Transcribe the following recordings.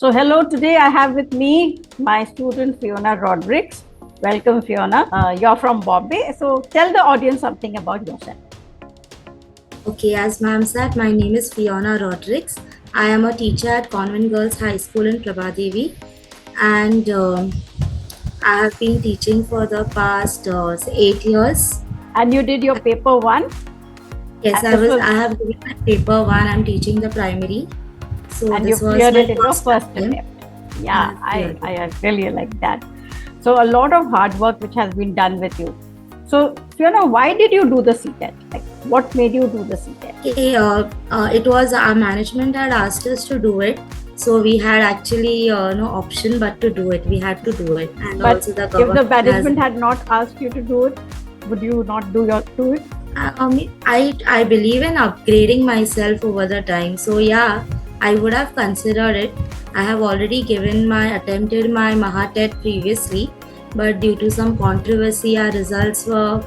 So, hello, today I have with me my student Fiona Rodrigues. Welcome, Fiona. You're from Bombay. So, tell the audience something about yourself. Okay, as ma'am said, my name is Fiona Rodrigues. I am a teacher at Convent Girls High School in Prabhadevi, and I have been teaching for the past 8 years. And you did your paper one. Yes, And this was, I have given my paper one. I'm teaching the primary, so and you this was cleared my it in your first first attempt. attempt. I Yeah, have I, cleared it. I really like that. So, a lot of hard work which has been done with you. So, Fiona, why did you do the CTET? Like, what made you do the CTET? Okay, it was our management had asked us to do it, so we had actually no option but to do it. We had to do it, and But also the if the government has. management had not asked you to do it, would you not do it? I believe in upgrading myself over the time. So yeah, I would have considered it. I have already attempted my Mahatet previously, but due to some controversy, our results were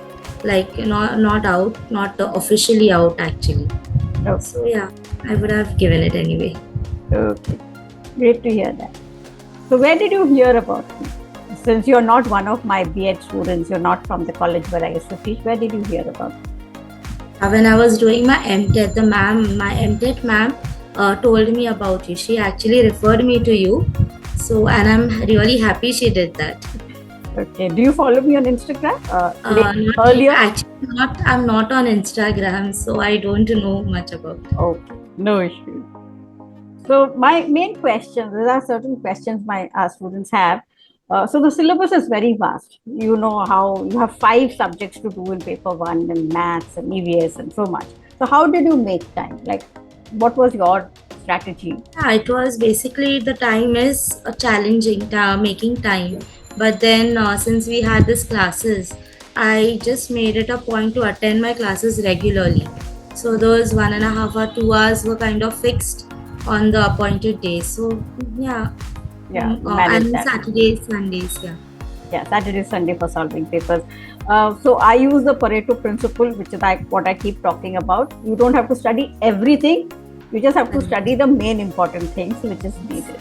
like not out, not officially out actually. Okay. So yeah, I would have given it anyway. Okay. Great to hear that. So, where did you hear about me? Since you're not one of my BEd students, you're not from the college where I used to teach, where did you hear about me? When I was doing my MTET, my MTET ma'am told me about you. She actually referred me to you. So, and I'm really happy she did that. Okay. Do you follow me on Instagram? Not Earlier? actually not. I'm not on Instagram, so I don't know much about it. Okay. No issue. So, my main question, there are certain questions my students have. So, the syllabus is very vast. You know how you have 5 subjects to do in paper one, and maths and EVS and so much. So, how did you make time? Like, what was your strategy? Yeah, it was basically the time is challenging, making time. But then since we had these classes, I just made it a point to attend my classes regularly. So those 1.5 or 2 hours were kind of fixed on the appointed days. So yeah, Yeah, manage and that. Saturdays, Sundays, yeah. Yeah, Saturday, Sunday for solving papers. So I use the Pareto principle, which is like what I keep talking about. You don't have to study everything. You just have to study the main important things which is needed.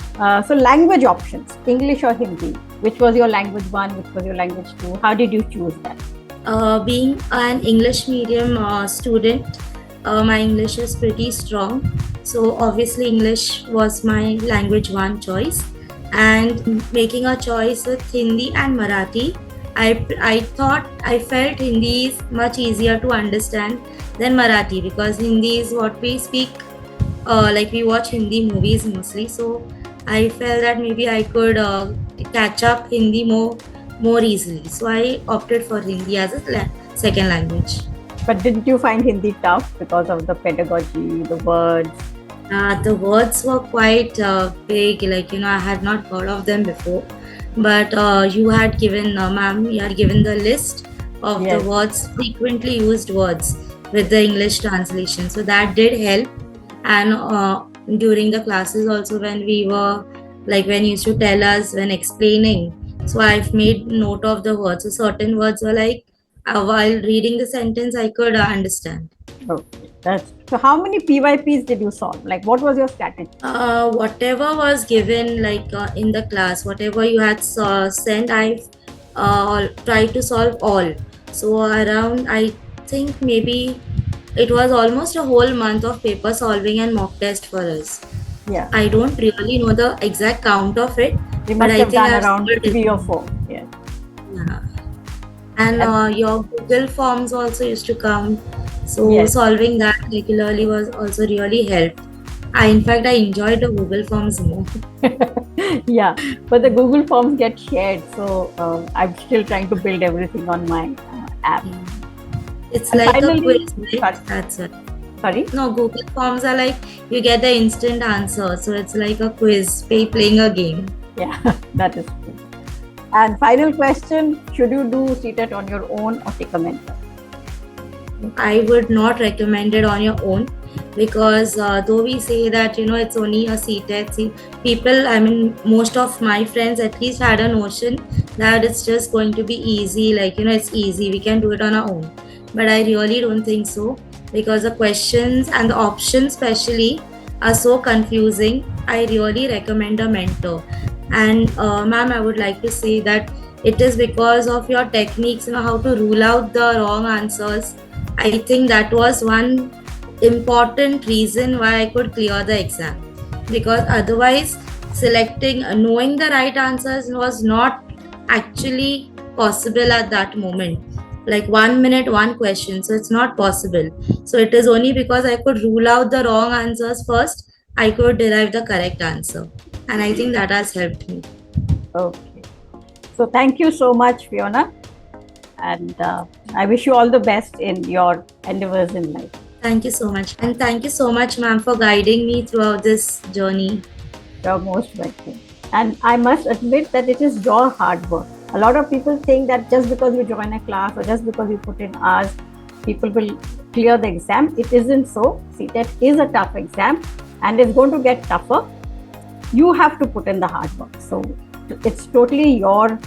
So language options, English or Hindi. Which was your language one? Which was your language two? How did you choose that? Being an English medium student, my English is pretty strong. So obviously English was my language one choice. And making a choice with Hindi and Marathi, I felt Hindi is much easier to understand than Marathi because Hindi is what we speak. Like we watch Hindi movies mostly, so I felt that maybe I could catch up Hindi more easily. So I opted for Hindi as a second language. But didn't you find Hindi tough because of the pedagogy, the words? The words were quite big, like I had not heard of them before. But you had given, ma'am, you had given the list of the Yes. words, frequently used words with the English translation. So that did help. And during the classes, also, when we were like, when you used to tell us when explaining, so I've made note of the words. So certain words were like, while reading the sentence, I could understand. Okay, that's so. How many PYPs did you solve? Like, what was your strategy? Whatever was given like in the class, whatever you had sent, I've tried to solve all. So around, I think maybe it was almost a whole month of paper solving and mock test for us. Yeah, I don't really know the exact count of it, we but must I have think done I've around solved it. 3 or 4. Yeah. Yeah. And And your Google Forms also used to come. So yes, solving that regularly was also really helped. In fact, I enjoyed the Google Forms more. yeah, but the Google Forms get shared, so I'm still trying to build everything on my app. Yeah. It's And like a finally, quiz, right? sorry, That's it. sorry, No, Google Forms are like you get the instant answer. So it's like a quiz, playing a game. yeah, that is true. And final question: should you do CTET on your own or take a mentor? I would not recommend it on your own because though we say that it's only a CTET, people, I mean, most of my friends at least had a notion that it's just going to be easy, like it's easy, we can do it on our own. But I really don't think so because the questions and the options, especially, are so confusing, I really recommend a mentor. And ma'am, I would like to say that it is because of your techniques, how to rule out the wrong answers. I think that was one important reason why I could clear the exam. Because otherwise, knowing the right answers was not actually possible at that moment. Like 1 minute, one question, so it's not possible. So it is only because I could rule out the wrong answers first, I could derive the correct answer. And I think that has helped me. Okay. So thank you so much, Fiona. And I wish you all the best in your endeavors in life. Thank you so much. And thank you so much, ma'am, for guiding me throughout this journey. You're most welcome. And I must admit that it is your hard work. A lot of people think that just because you join a class or just because you put in hours, people will clear the exam. It isn't so. CTET is a tough exam and it's going to get tougher. You have to put in the hard work. So it's totally your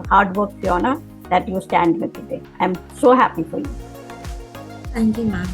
hard work, Fiona, that you stand with today. I'm so happy for you. Thank you, ma'am.